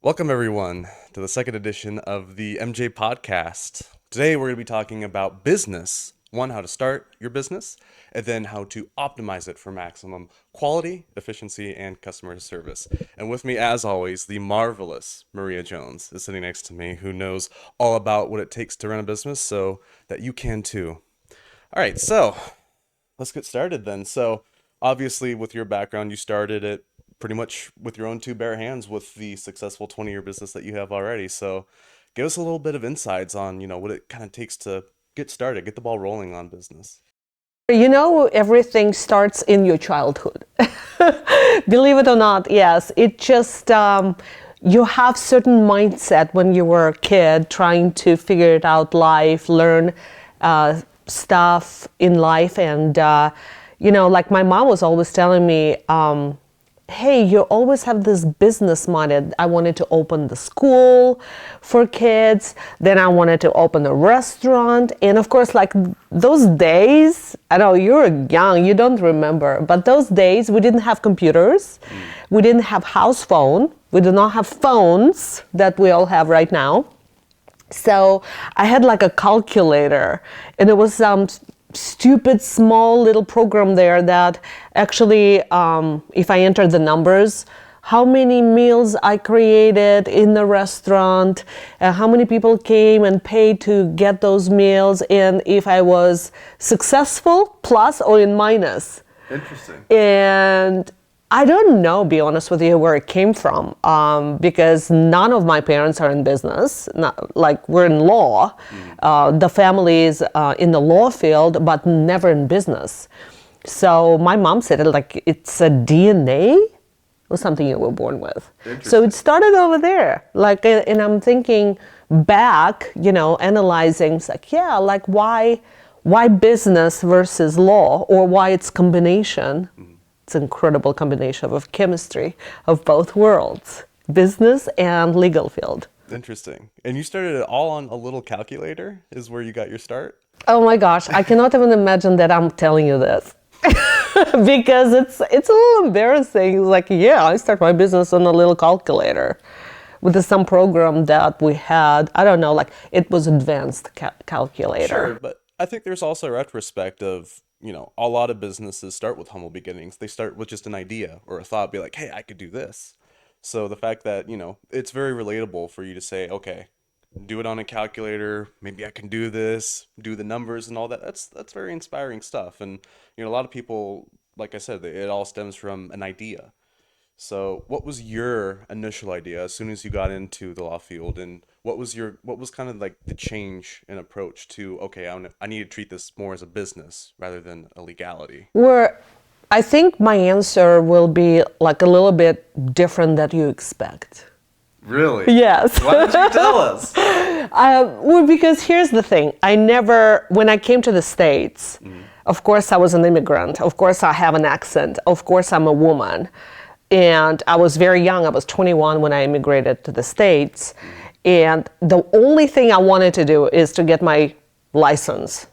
Welcome, everyone, to the second edition of the MJ Podcast. Today, we're going to be talking about business. One, how to start your business, and then how to optimize it for maximum quality, efficiency, and customer service. And with me, as always, the marvelous Maria Jones is sitting next to me, who knows all about what it takes to run a business so that you can too. All right, so let's get started then. So, obviously, with your background, you started it pretty much with your own two bare hands with the successful 20-year business that you have already. So, give us a little bit of insights on, what it kind of takes to get started, get the ball rolling on business. Everything starts in your childhood. Believe it or not, yes. It just, you have certain mindset when you were a kid trying to figure it out life, learn stuff in life. And, like my mom was always telling me, hey, you always have this business minded. I wanted to open the school for kids. Then I wanted to open a restaurant. And of course, like those days, I know you're young, you don't remember, but those days we didn't have computers. We didn't have house phone. We do not have phones that we all have right now. So I had like a calculator, and it was stupid small little program there that actually, if I entered the numbers, how many meals I created in the restaurant, how many people came and paid to get those meals, and if I was successful, plus or in minus. Interesting. And I don't know, be honest with you, where it came from, because none of my parents are in business. Like we're in law, the family is in the law field, but never in business. So my mom said it like it's a DNA or something you were born with. So it started over there. Like, and I'm thinking back, analyzing, it's like, yeah, like why business versus law, or why it's combination. It's an incredible combination of chemistry of both worlds, business and legal field. Interesting. And you started it all on a little calculator is where you got your start? Oh my gosh, I cannot even imagine that I'm telling you this. Because it's a little embarrassing. It's like, yeah, I started my business on a little calculator with some program that we had. I don't know, like it was advanced calculator. Sure, but I think there's also a retrospect of, a lot of businesses start with humble beginnings. They start with just an idea or a thought, be like, hey, I could do this. So the fact that, it's very relatable for you to say, okay, do it on a calculator, maybe I can do this, do the numbers and all that. That's very inspiring stuff. And, a lot of people, like I said, it all stems from an idea. So what was your initial idea as soon as you got into the law field, and what was kind of like the change in approach to, okay, I need to treat this more as a business rather than a legality? I think my answer will be like a little bit different than you expect. Really? Yes. Why don't you tell us? Well, because here's the thing. When I came to the States, of course I was an immigrant. Of course I have an accent. Of course I'm a woman. And I was very young. I was 21 when I immigrated to the States. And the only thing I wanted to do is to get my license,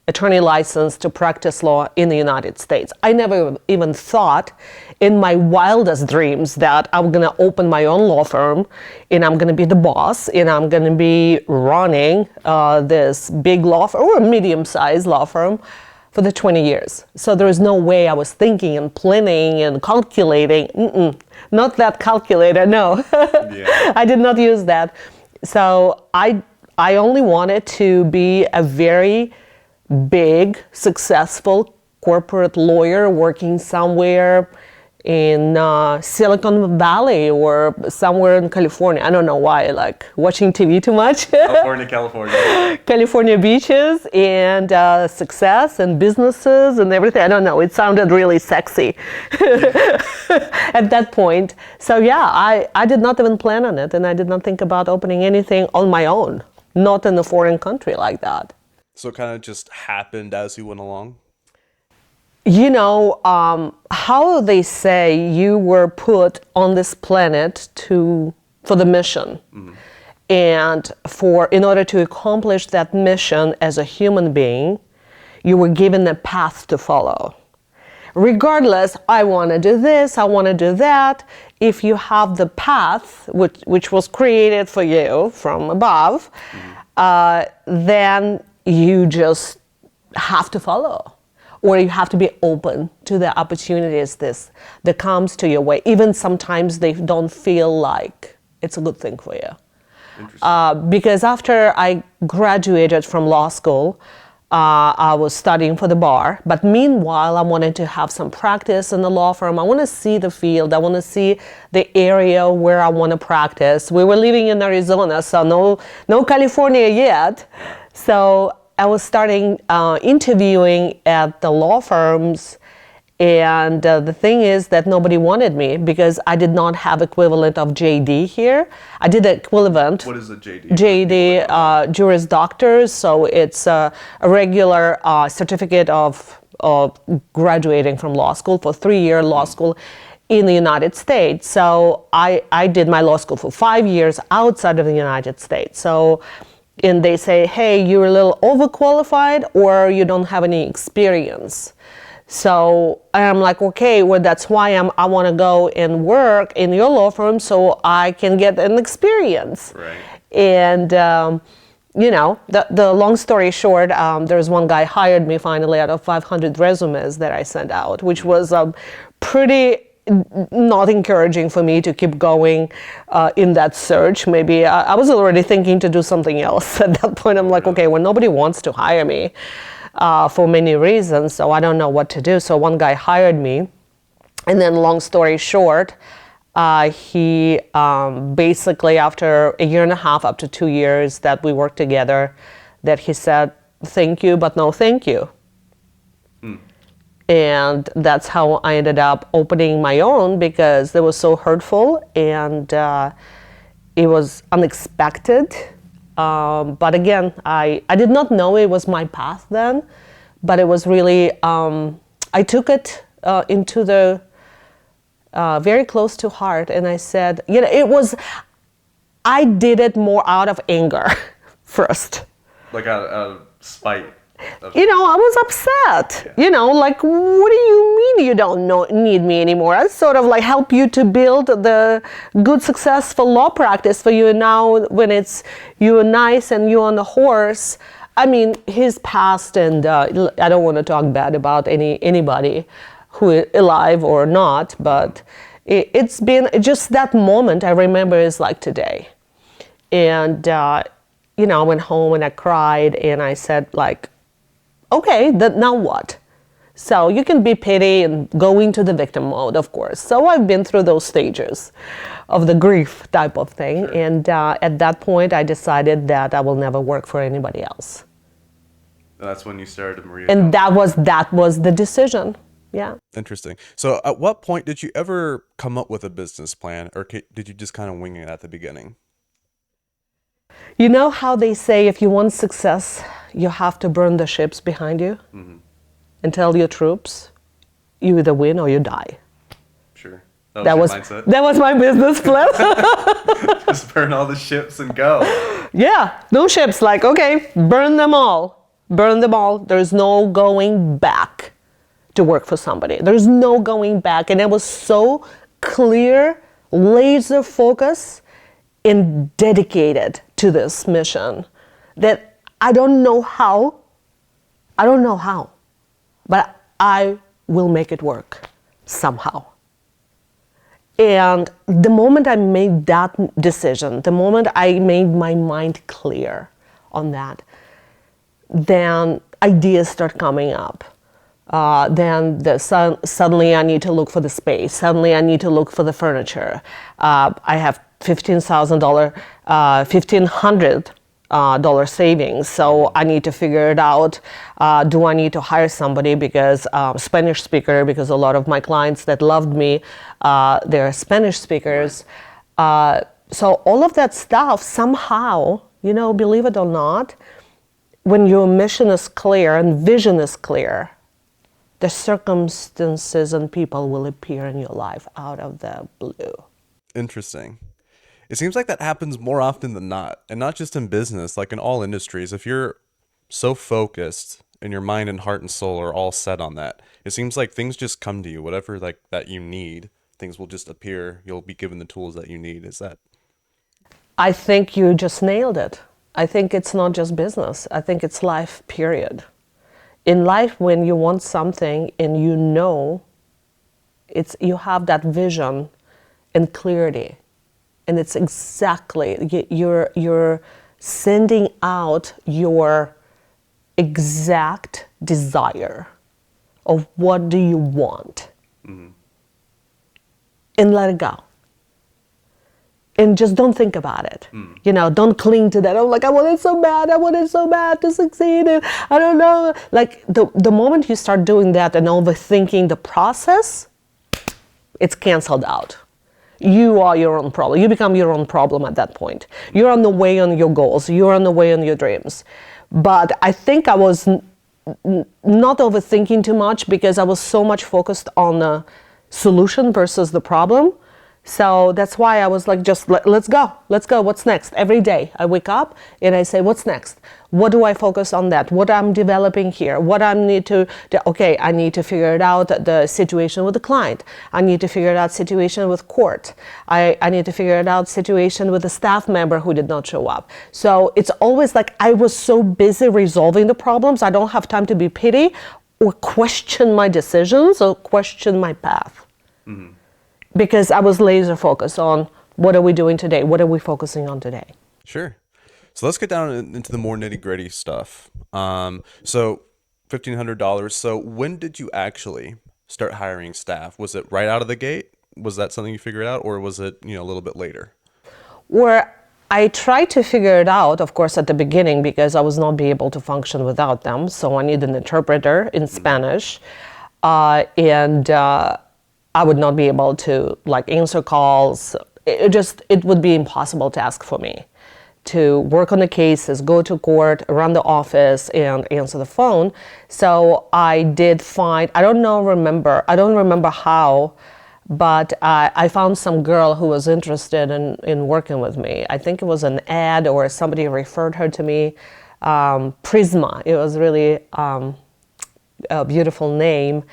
attorney license, to practice law in the United States. I never even thought in my wildest dreams that I'm going to open my own law firm and I'm going to be the boss and I'm going to be running this big law firm or a medium-sized law firm for the 20 years. So there is no way I was thinking and planning and calculating. Not that calculator, no. Yeah. I did not use that. So I only wanted to be a very big, successful corporate lawyer working somewhere in Silicon Valley or somewhere in California. I don't know why, like watching TV too much. California. California beaches and success and businesses and everything. I don't know. It sounded really sexy at that point. So yeah, I did not even plan on it, and I did not think about opening anything on my own, not in a foreign country like that. So it kind of just happened as you went along? How they say you were put on this planet for the mission. And in order to accomplish that mission as a human being, you were given a path to follow. Regardless, I want to do this, I want to do that, if you have the path which was created for you from above, then you just have to follow, or you have to be open to the opportunities that comes to your way. Even sometimes they don't feel like it's a good thing for you. Because after I graduated from law school, I was studying for the bar, but meanwhile I wanted to have some practice in the law firm. I want to see the field. I want to see the area where I want to practice. We were living in Arizona, so no California yet. So I was starting interviewing at the law firms, and the thing is that nobody wanted me because I did not have equivalent of JD here. I did the equivalent. What is a JD? JD, Juris Doctor, so it's a regular certificate of graduating from law school for 3-year law school in the United States. So I did my law school for 5 years outside of the United States. So, and they say, hey, you're a little overqualified or you don't have any experience. So I'm like, okay, well, that's why I want to go and work in your law firm so I can get an experience. Right. And, you know, the long story short, there's one guy hired me finally out of 500 resumes that I sent out, which was pretty not encouraging for me to keep going in that search. Maybe I was already thinking to do something else at that point. I'm like, okay, well, nobody wants to hire me for many reasons, so I don't know what to do. So one guy hired me, and then long story short, he basically after a year and a half, up to 2 years that we worked together, that he said, thank you, but no thank you. And that's how I ended up opening my own, because it was so hurtful and it was unexpected. But again, I did not know it was my path then, but it was really, I took it into the very close to heart, and I said, you know, I did it more out of anger first. Like out of spite. You know, I was upset. You know, like, what do you mean you don't need me anymore? I sort of like help you to build the good, successful law practice for you. And now when it's you're nice and you're on the horse, I mean, he's passed, and I don't want to talk bad about anybody who is alive or not, but it's been just that moment I remember is like today. And, you know, I went home and I cried and I said, like, okay, now what? So you can be pity and go into the victim mode, of course. So I've been through those stages of the grief type of thing. Sure. And at that point, I decided that I will never work for anybody else. That's when you started Maria. And that was the decision. Yeah. Interesting. So at what point did you ever come up with a business plan, or did you just kind of wing it at the beginning? You know how they say if you want success, you have to burn the ships behind you and tell your troops you either win or you die. Sure. That was mindset. That was my business plan. Just burn all the ships and go. Yeah, no ships. Like, okay, burn them all. Burn them all. There's no going back to work for somebody. There's no going back. And it was so clear, laser focus, and dedicated to this mission that I don't know how, but I will make it work somehow. And the moment I made that decision, the moment I made my mind clear on that, then ideas start coming up. Then suddenly I need to look for the space. Suddenly I need to look for the furniture. I have $1,500 savings, so I need to figure it out. Do I need to hire somebody because Spanish speaker? Because a lot of my clients that loved me, they're Spanish speakers. So all of that stuff somehow, you know, believe it or not, when your mission is clear and vision is clear, the circumstances and people will appear in your life out of the blue. Interesting. It seems like that happens more often than not, and not just in business, like in all industries. If you're so focused and your mind and heart and soul are all set on that, it seems like things just come to you, whatever like that you need, things will just appear. You'll be given the tools that you need. Is that? I think you just nailed it. I think it's not just business. I think it's life, period. In life, when you want something and you know, you have that vision and clarity, and it's exactly you're sending out your exact desire of what do you want, and let it go. And just don't think about it. Don't cling to that. I'm like, I want it so bad. I want it so bad to succeed. And I don't know. Like the moment you start doing that and overthinking the process, it's canceled out. You are your own problem. You become your own problem at that point. You're on the way on your goals. You're on the way on your dreams. But I think I was not overthinking too much because I was so much focused on the solution versus the problem. So that's why I was like, just let's go. What's next? Every day I wake up and I say, what's next? What do I focus on that? What I'm developing here? What I need to okay, I need to figure it out, the situation with the client. I need to figure it out situation with court. I need to figure it out situation with a staff member who did not show up. So it's always like I was so busy resolving the problems, I don't have time to be pity or question my decisions or question my path. Because I was laser focused on what are we doing today? What are we focusing on today? Sure. So let's get down into the more nitty gritty stuff. So $1,500. So when did you actually start hiring staff? Was it right out of the gate? Was that something you figured out, or was it, a little bit later? Where I tried to figure it out, of course, at the beginning, because I was not be able to function without them. So I need an interpreter in Spanish, and I would not be able to answer calls. It would be impossible task for me to work on the cases, go to court, run the office, and answer the phone. So I did find, I don't remember how, but I found some girl who was interested in working with me. I think it was an ad or somebody referred her to me. Prisma, it was really a beautiful name.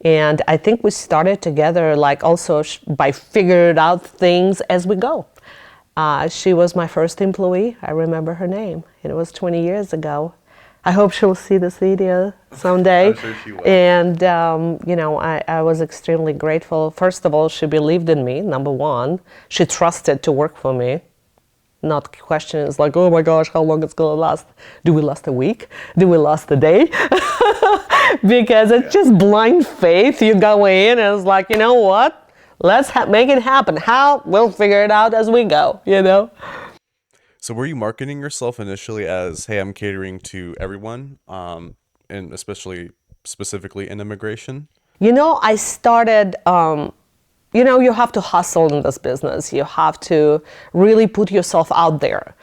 And I think we started together also by figuring out things as we go. She was my first employee. I remember her name. It was 20 years ago. I hope she'll see this video someday. I'm sure she will. And, I was extremely grateful. First of all, she believed in me, number one. She trusted to work for me. Not questions like, oh my gosh, how long it's going to last? Do we last a week? Do we last a day? Because it's just blind faith. You go in and it's like, you know what? Let's make it happen. How? We'll figure it out as we go, So were you marketing yourself initially as, hey, I'm catering to everyone, and especially specifically in immigration? I started, you have to hustle in this business. You have to really put yourself out there.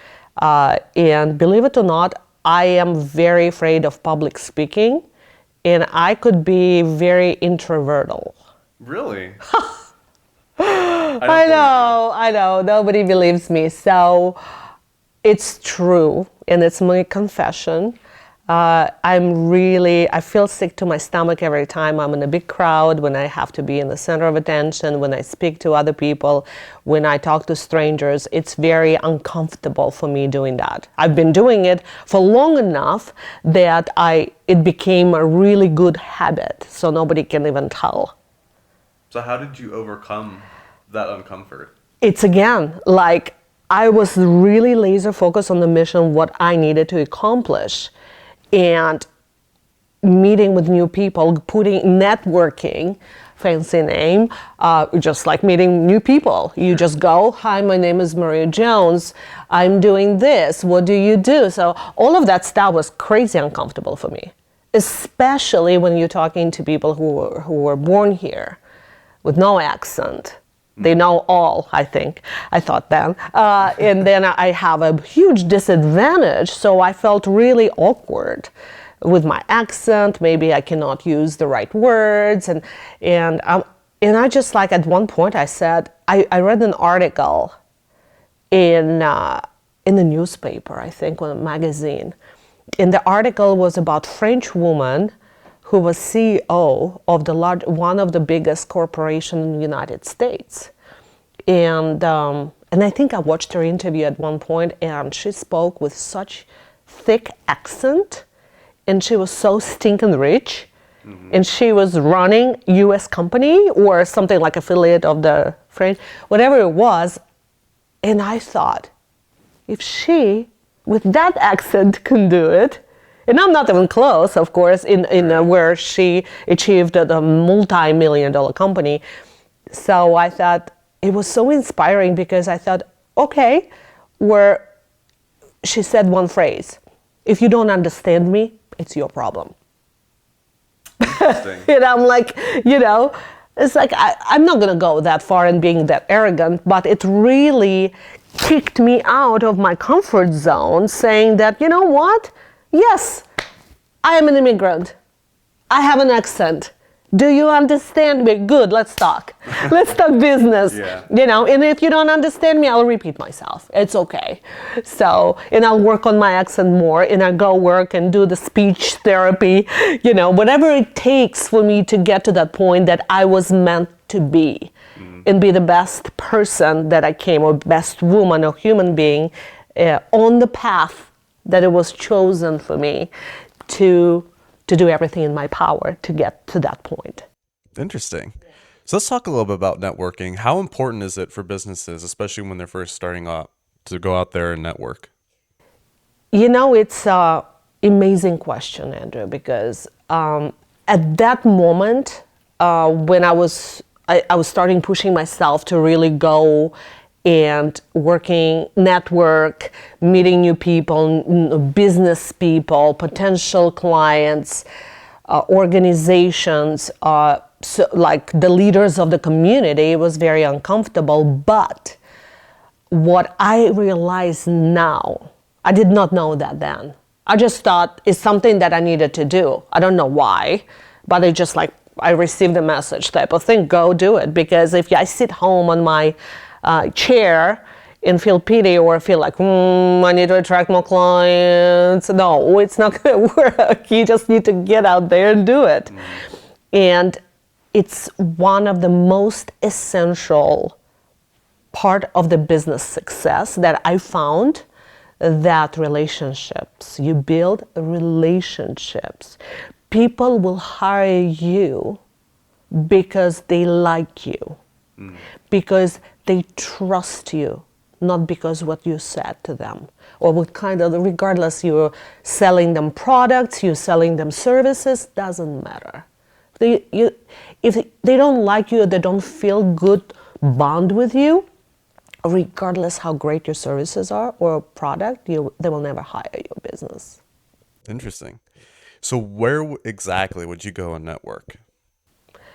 And believe it or not, I am very afraid of public speaking, and I could be very introverted. Really? I know. Nobody believes me. So it's true, and it's my confession. I feel sick to my stomach every time I'm in a big crowd, when I have to be in the center of attention, when I speak to other people, when I talk to strangers. It's very uncomfortable for me doing that. I've been doing it for long enough that it became a really good habit, so nobody can even tell. So how did you overcome that uncomfort? It's again, I was really laser focused on the mission, what I needed to accomplish. And meeting with new people, networking, fancy name, just like meeting new people. You just go, hi, my name is Maria Jones. I'm doing this. What do you do? So all of that stuff was crazy uncomfortable for me, especially when you're talking to people who were born here with no accent. They know all, I thought then. And then I have a huge disadvantage, so I felt really awkward with my accent. Maybe I cannot use the right words. And I just at one point I said, I read an article in the newspaper, I think, or a magazine. And the article was about French woman who was CEO of one of the biggest corporations in the United States. And I think I watched her interview at one point, and she spoke with such thick accent, and she was so stinking rich, and she was running U.S. company or something like affiliate of the French, whatever it was. And I thought, if she, with that accent, can do it, and I'm not even close, of course, in where she achieved a multi-million-dollar company. So I thought it was so inspiring, because I thought, okay, she said one phrase: if you don't understand me, it's your problem. And I'm like, it's like, I'm not going to go that far in being that arrogant, but it really kicked me out of my comfort zone, saying that, you know what? Yes, I am an immigrant. I have an accent. Do you understand me? Good, let's talk. Let's talk business. Yeah. And if you don't understand me, I'll repeat myself. It's okay. So, and I'll work on my accent more, and I'll go work and do the speech therapy, whatever it takes for me to get to that point that I was meant to be, and be the best person that I came, or best woman or human being on the path that it was chosen for me to do everything in my power to get to that point. Interesting. So let's talk a little bit about networking. How important is it for businesses, especially when they're first starting out, to go out there and network? It's an amazing question, Andrew, because at that moment, when I was starting pushing myself to really go and working, network, meeting new people, business people, potential clients, organizations, so like the leaders of the community, it was very uncomfortable. But what I realize now, I did not know that then. I just thought it's something that I needed to do. I don't know why, but it just like, I received a message type of thing, go do it. Because if I sit home on my chair and feel pity, or feel like, I need to attract more clients, no, it's not going to work. You just need to get out there and do it. And it's one of the most essential part of the business success that I found, that relationships. You build relationships. People will hire you because they like you, because they trust you, not because what you said to them, or what kind of, regardless you're selling them products, you're selling them services, doesn't matter. If they don't like you, or they don't feel good bond with you, regardless how great your services are or product, they will never hire your business. Interesting. So where exactly would you go and network?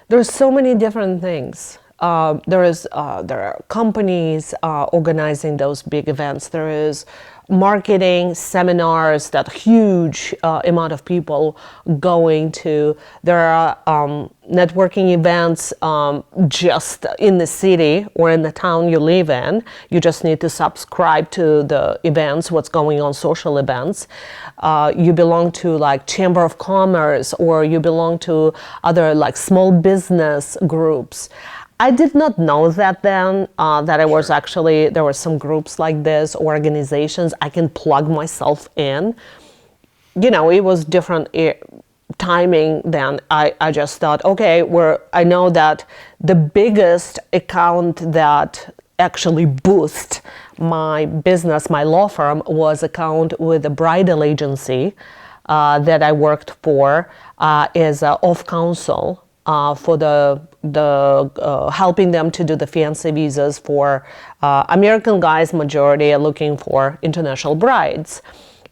There's so many different things. There are companies organizing those big events. There is marketing seminars that huge amount of people going to. There are networking events just in the city or in the town you live in. You just need to subscribe to the events, what's going on, social events. You belong to like Chamber of Commerce, or you belong to other like small business groups. I did not know that then, that I was actually, there were some groups like this, organizations I can plug myself in. It was different timing then. I just thought, okay, I know that the biggest account that actually boost my business, my law firm, was account with a bridal agency that I worked for as off counsel. For the helping them to do the fiancé visas for American guys, majority are looking for international brides.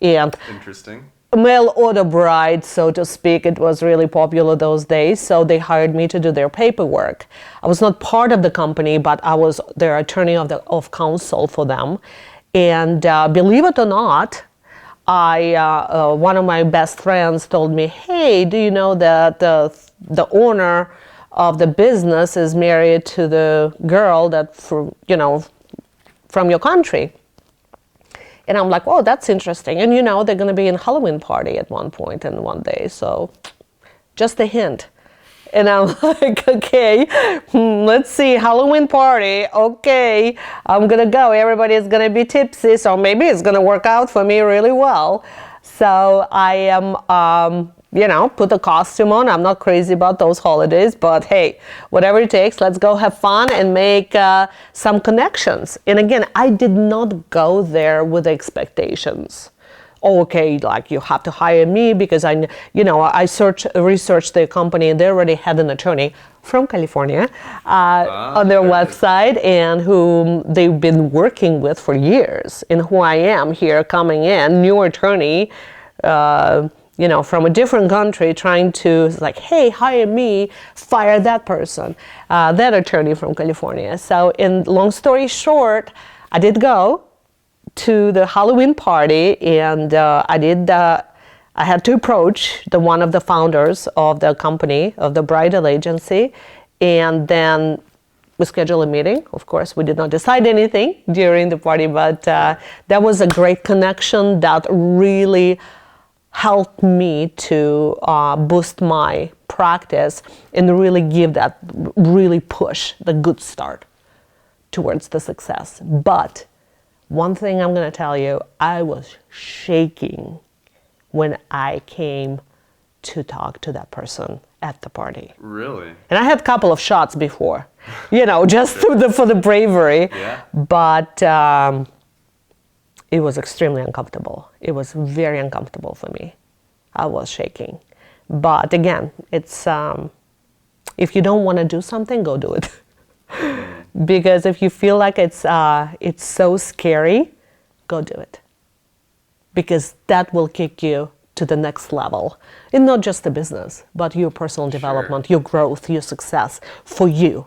And Interesting. mail order bride, so to speak, it was really popular those days, so they hired me to do their paperwork. I was not part of the company, but I was their attorney of counsel for them. And believe it or not, one of my best friends told me, hey, do you know that the owner of the business is married to the girl that from your country? And I'm like, oh, that's interesting. And they're going to be in Halloween party at one point and one day. So just a hint. And I'm like, okay, let's see, Halloween party. Okay, I'm gonna go. Everybody's gonna be tipsy, so maybe it's gonna work out for me really well. So I am, put a costume on. I'm not crazy about those holidays, but hey, whatever it takes, let's go have fun and make some connections. And again, I did not go there with expectations. Okay, like you have to hire me because I researched their company and they already had an attorney from California on their website and whom they've been working with for years. And who I am here coming in, new attorney, from a different country trying to like, hey, hire me, fire that person, that attorney from California. So in long story short, I did go to the Halloween party, and I had to approach one of the founders of the company, of the bridal agency, and then we scheduled a meeting. Of course, we did not decide anything during the party, but that was a great connection that really helped me to boost my practice and really give that, really push the good start towards the success. But one thing I'm going to tell you, I was shaking when I came to talk to that person at the party. Really? And I had a couple of shots before, just for the bravery. Yeah. But it was extremely uncomfortable. It was very uncomfortable for me. I was shaking. But again, it's if you don't want to do something, go do it. Because if you feel like it's so scary, go do it. Because that will kick you to the next level. And not just the business, but your personal development, your growth, your success for you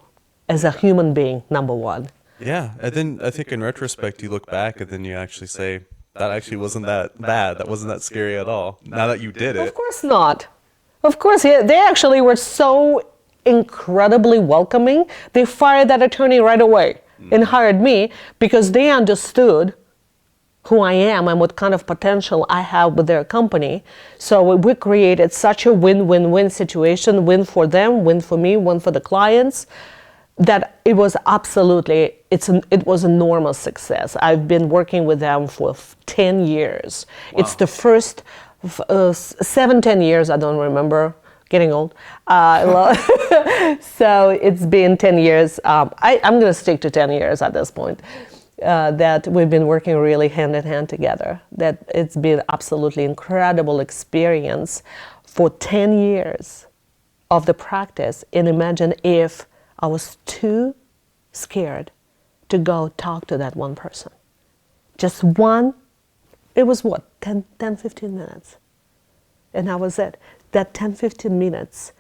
as a human being, number one. Yeah. And then I think in retrospect, you look back and then you actually say, that actually wasn't that bad. That wasn't that scary at all. Now that you did it. Of course not. Of course, yeah, they actually were so incredibly welcoming. They fired that attorney right away and hired me because they understood who I am and what kind of potential I have with their company. So we created such a win-win-win situation, win for them, win for me, win for the clients, that it was absolutely, it was enormous success. I've been working with them for 10 years. Wow. It's the first 10 years, I don't remember, getting old. So it's been 10 years. I'm going to stick to 10 years at this point. That we've been working really hand in hand together. That it's been absolutely incredible experience for 10 years of the practice. And imagine if I was too scared to go talk to that one person. Just one, it was what, 10, 15 minutes. And that was it. That 10, 15 minutes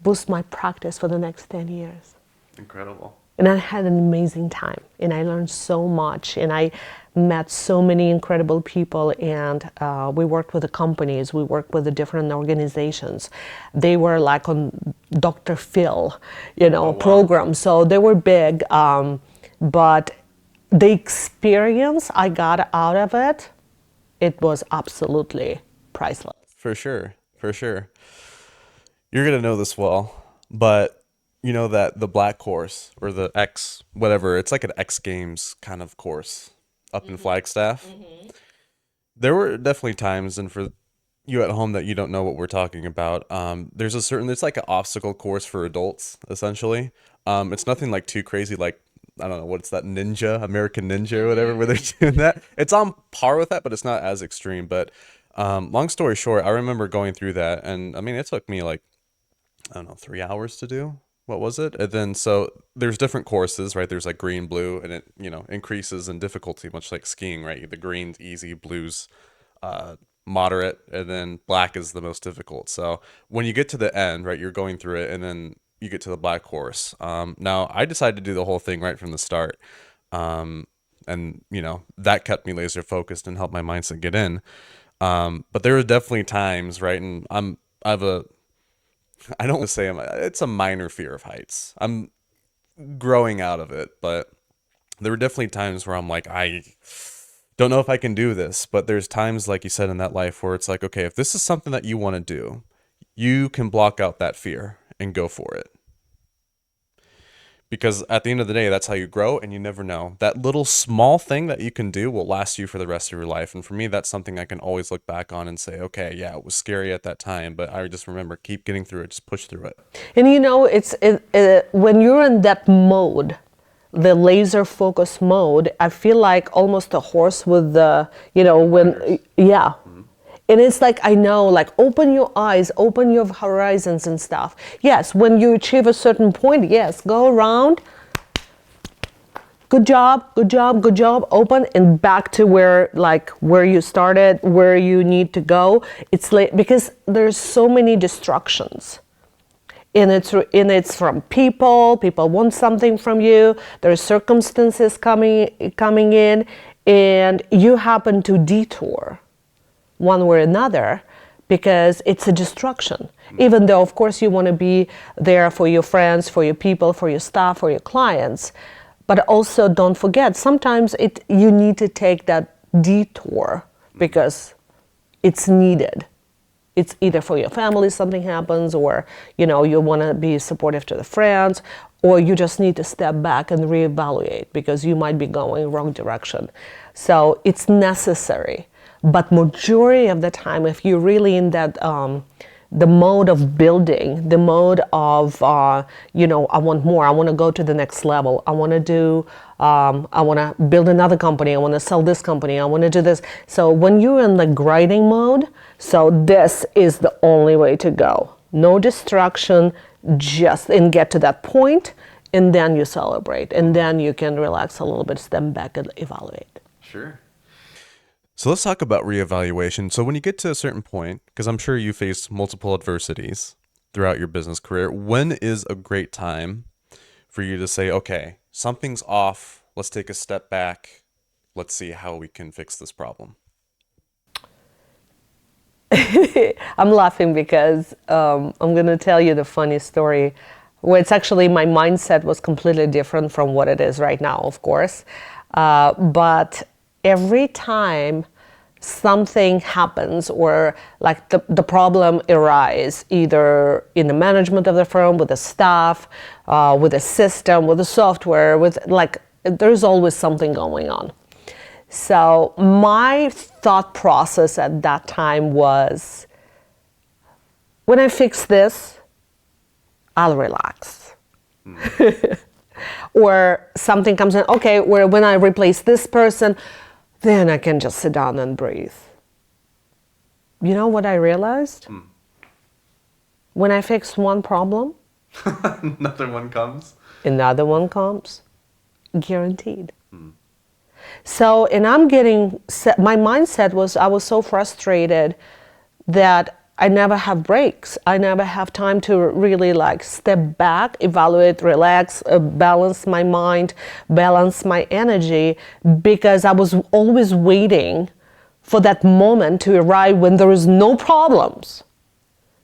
boost my practice for the next 10 years. Incredible. And I had an amazing time, and I learned so much, and I met so many incredible people, and we worked with the companies, we worked with the different organizations. They were like on Dr. Phil, program, so they were big, but the experience I got out of it, it was absolutely priceless. For sure, for sure. You're going to know this well, but you know that the black course or the X, whatever, it's like an X Games kind of course up in Flagstaff. Mm-hmm. There were definitely times, and for you at home that you don't know what we're talking about, there's like an obstacle course for adults, essentially. It's nothing like too crazy, like, I don't know, what's that, American Ninja or whatever, where they're doing that. It's on par with that, but it's not as extreme. But long story short, I remember going through that, and I mean, it took me like, I don't know, 3 hours to do. What was it? And then, so there's different courses, right? There's like green, blue, and it, increases in difficulty, much like skiing, right? The green's easy, blue's moderate, and then black is the most difficult. So when you get to the end, right, you're going through it, and then you get to the black course. Now I decided to do the whole thing right from the start. And that kept me laser focused and helped my mindset get in. But there were definitely times, right? And I don't want to say it's a minor fear of heights. I'm growing out of it, but there were definitely times where I'm like, I don't know if I can do this. But there's times, like you said, in that life where it's like, okay, if this is something that you want to do, you can block out that fear and go for it. Because at the end of the day, that's how you grow, and you never know. That little small thing that you can do will last you for the rest of your life. And for me, that's something I can always look back on and say, okay, yeah, it was scary at that time, but I just remember, keep getting through it, just push through it. And when you're in that mode, the laser focus mode, I feel like almost a horse with the, yeah. And it's like, I know, like, open your eyes, open your horizons and stuff. Yes, when you achieve a certain point, yes, go around. Good job, good job, good job. Open and back to where you started, where you need to go. It's like, because there's so many distractions. And it's from people want something from you. There are circumstances coming in, and you happen to detour one way or another, because it's a distraction. Even though, of course, you want to be there for your friends, for your people, for your staff, for your clients, but also don't forget, sometimes you need to take that detour because it's needed. It's either for your family, something happens, or you want to be supportive to the friends, or you just need to step back and reevaluate because you might be going wrong direction. So it's necessary. But majority of the time, if you're really in that, the mode of building, the mode of, I want more, I want to go to the next level, I want to build another company, I want to sell this company, I want to do this. So when you're in the grinding mode, so this is the only way to go. No distraction, and get to that point, and then you celebrate, and then you can relax a little bit, step back and evaluate. Sure. So let's talk about reevaluation. So when you get to a certain point, because I'm sure you faced multiple adversities throughout your business career, when is a great time for you to say, okay, something's off, let's take a step back, let's see how we can fix this problem? I'm laughing because I'm going to tell you the funny story where it's actually my mindset was completely different from what it is right now, of course. But every time something happens, or like the problem arises, either in the management of the firm, with the staff, with the system, with the software, there's always something going on. So my thought process at that time was, when I fix this, I'll relax. Or something comes in, okay, when I replace this person, then I can just sit down and breathe. You know what I realized? When I fix one problem, another one comes. Guaranteed. So, and my mindset was, I was so frustrated that I never have breaks. I never have time to really step back, evaluate, relax, balance my mind, balance my energy, because I was always waiting for that moment to arrive when there is no problems.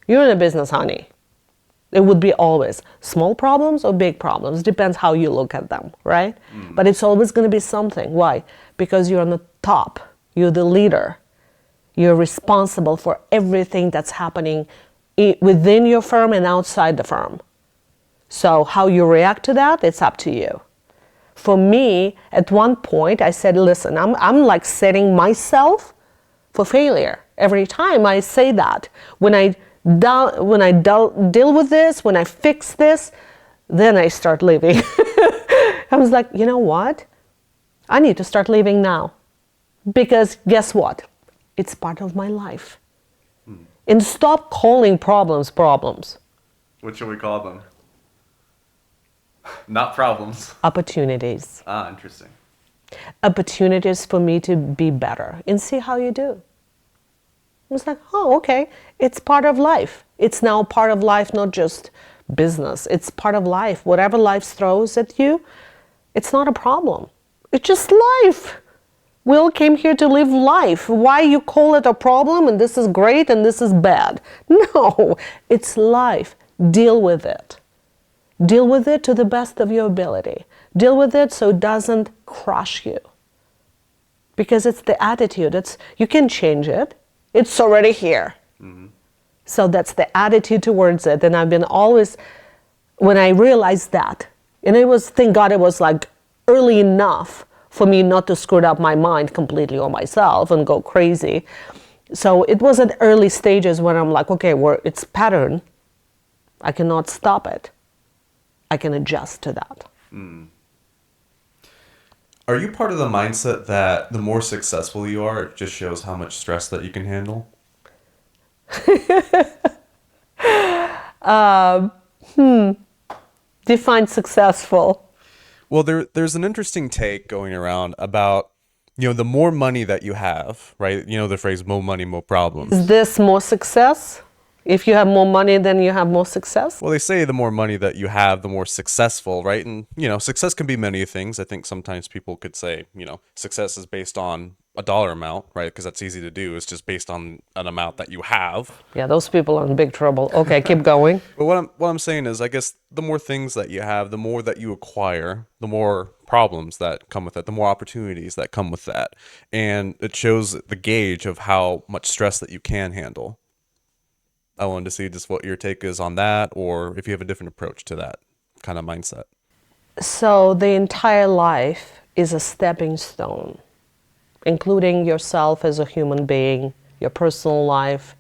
You're in a business, honey. It would be always small problems or big problems. Depends how you look at them, right? But it's always going to be something. Why? Because you're on the top. You're the leader. You're responsible for everything that's happening within your firm and outside the firm. So how you react to that, it's up to you. For me, at one point, I said, listen, I'm setting myself for failure. Every time I say that, when I deal with this, when I fix this, then I start leaving. I was like, you know what? I need to start leaving now. Because guess what? It's part of my life. And stop calling problems problems. What should we call them? Not problems. Opportunities. Ah, interesting. Opportunities for me to be better and see how you do. I was like, oh, okay. It's part of life. It's now part of life, not just business. It's part of life. Whatever life throws at you, it's not a problem. It's just life. We all came here to live life. Why you call it a problem and this is great and this is bad? No, it's life. Deal with it. Deal with it to the best of your ability. Deal with it so it doesn't crush you. Because it's the attitude. You can change it. It's already here. So that's the attitude towards it. And I've been always, when I realized that, and it was, thank God it was like early enough for me not to screw up my mind completely on myself and go crazy. So it was at early stages when I'm like, okay, it's pattern. I cannot stop it. I can adjust to that. Are you part of the mindset that the more successful you are, it just shows how much stress that you can handle? Define successful. Well, there's an interesting take going around about, the more money that you have, right? You know the phrase, more money, more problems. Is this more success? If you have more money, then you have more success? Well, they say the more money that you have, the more successful, right? And, success can be many things. I think sometimes people could say, success is based on a dollar amount, right? Because that's easy to do. It's just based on an amount that you have. Yeah, those people are in big trouble. Okay, keep going. But what I'm saying is, I guess the more things that you have, the more that you acquire, the more problems that come with it, the more opportunities that come with that. And it shows the gauge of how much stress that you can handle. I wanted to see just what your take is on that, or if you have a different approach to that kind of mindset. So the entire life is a stepping stone, including yourself as a human being, your personal life,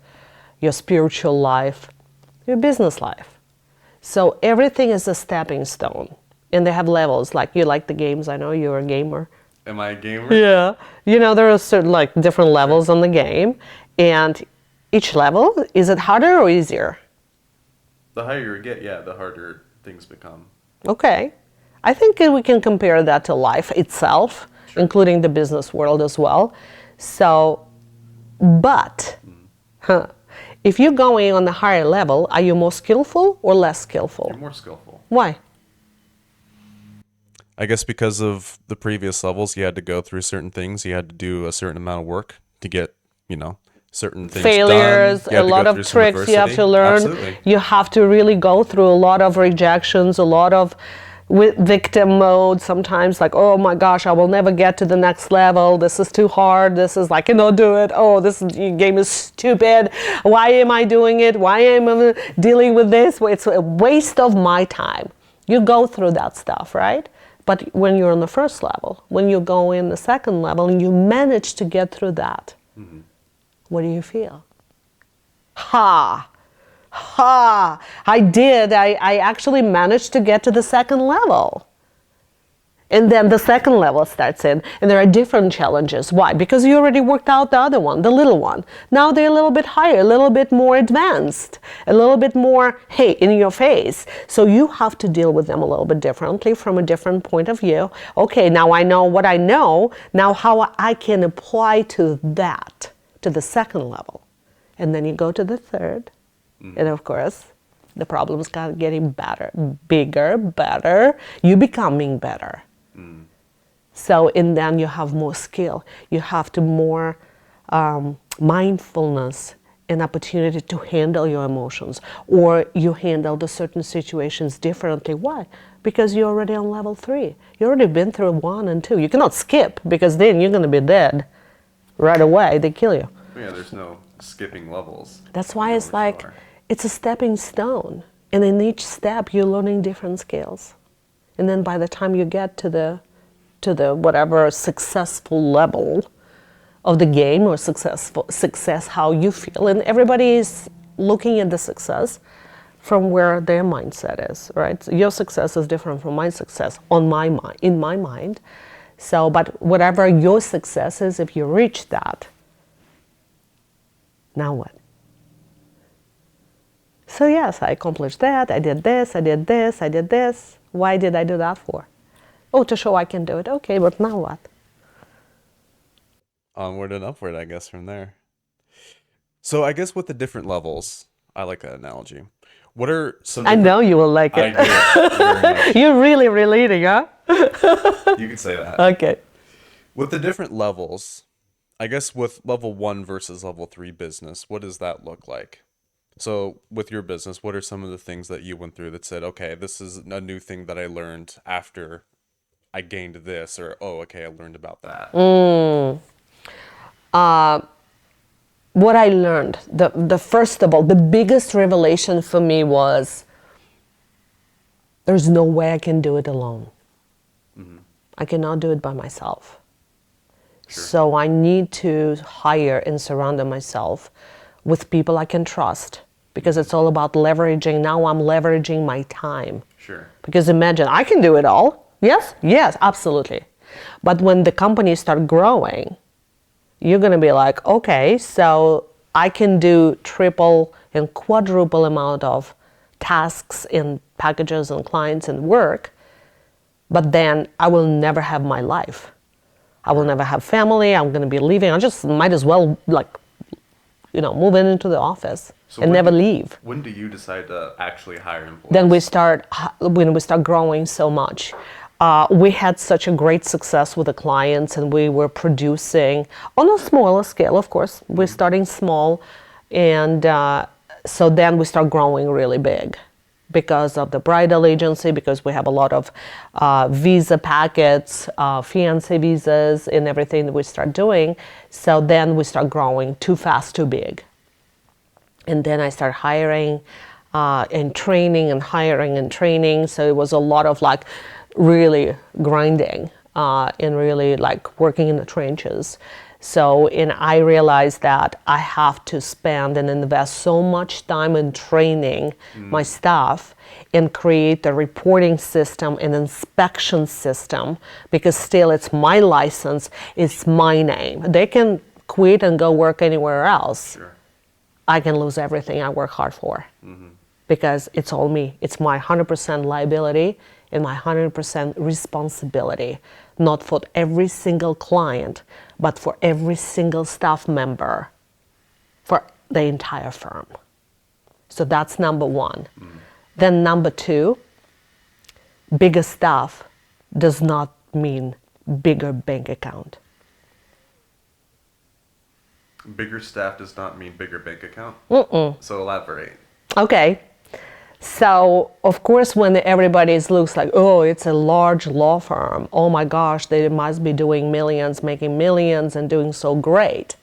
your spiritual life, your business life. So everything is a stepping stone. And they have levels, like you like the games, I know you're a gamer. Am I a gamer? Yeah. There are certain different levels on the game, and each level, is it harder or easier? The higher you get, the harder things become. Okay. I think we can compare that to life itself, including the business world as well. So, but, if you're going on the higher level, are you more skillful or less skillful? You're more skillful. Why? I guess because of the previous levels, you had to go through certain things. You had to do a certain amount of work to get, certain things failures, done. You had a to lot go of through some tricks you have to adversity. learn. Absolutely. You have to really go through a lot of rejections, a lot of victim mode sometimes, like, oh my gosh, I will never get to the next level. This is too hard. This is like, I cannot do it. Oh, this game is stupid. Why am I doing it? Why am I dealing with this? It's a waste of my time. You go through that stuff, right? But when you're on the first level, when you go in the second level and you manage to get through that, what do you feel? Ha! I did. I actually managed to get to the second level. And then the second level starts in, and there are different challenges. Why? Because you already worked out the other one, the little one. Now they're a little bit higher, a little bit more advanced, a little bit more, hey, in your face. So you have to deal with them a little bit differently from a different point of view. Okay, now I know what I know. Now how I can apply to that, to the second level. And then you go to the third. And of course, the problems start getting better, bigger, better. You becoming better. So, and then you have more skill. You have to more mindfulness and opportunity to handle your emotions, or you handle the certain situations differently. Why? Because you're already on level 3. You already been through 1 and 2. You cannot skip, because then you're going to be dead right away. They kill you. Yeah, there's no skipping levels. That's why it's like, it's a stepping stone. And in each step, you're learning different skills. And then by the time you get to the whatever successful level of the game, or success, how you feel, and everybody is looking at the success from where their mindset is, right? So your success is different from my success in my mind. So, but whatever your success is, if you reach that, now what? So yes, I accomplished that, I did this, I did this, I did this. Why did I do that for? Oh, to show I can do it. Okay, but now what? Onward and upward, I guess, from there. So I guess with the different levels, I like that analogy. What are some I know you will like it. I do, very much. You're really relating, huh? You could say that. Okay. With the different levels, I guess with level 1 versus level 3 business, what does that look like? So with your business, what are some of the things that you went through that said, okay, this is a new thing that I learned after I gained this, or, oh, okay, I learned about that? what I learned, the first of all, the biggest revelation for me was there's no way I can do it alone. I cannot do it by myself. Sure. So I need to hire and surround myself with people I can trust, because it's all about leveraging. Now I'm leveraging my time. Sure. Because imagine, I can do it all. Yes? Yes, absolutely. But when the companies start growing, you're going to be like, okay, so I can do triple and quadruple amount of tasks and packages and clients and work, but then I will never have my life. I will never have family. I'm going to be leaving. I just might as well, move into the office and never leave. When do you decide to actually hire employees? Then when we start growing so much. We had such a great success with the clients, and we were producing on a smaller scale, of course. We're starting small, and so then we start growing really big because of the bridal agency, because we have a lot of visa packets, fiance visas, and everything that we start doing. So then we start growing too fast, too big. And then I start hiring and training and hiring and training. So it was a lot of really grinding and really working in the trenches. And I realized that I have to spend and invest so much time in training my staff and create a reporting system and inspection system, because still it's my license, it's my name. They can quit and go work anywhere else. Sure. I can lose everything I work hard for, because it's all me. It's my 100% liability and my 100% responsibility, not for every single client, but for every single staff member, for the entire firm. So that's number one. Then number two, bigger staff does not mean bigger bank account. Bigger staff does not mean bigger bank account? So elaborate. Okay. So, of course, when everybody looks like, oh, it's a large law firm, oh my gosh, they must be doing millions, making millions, and doing so great.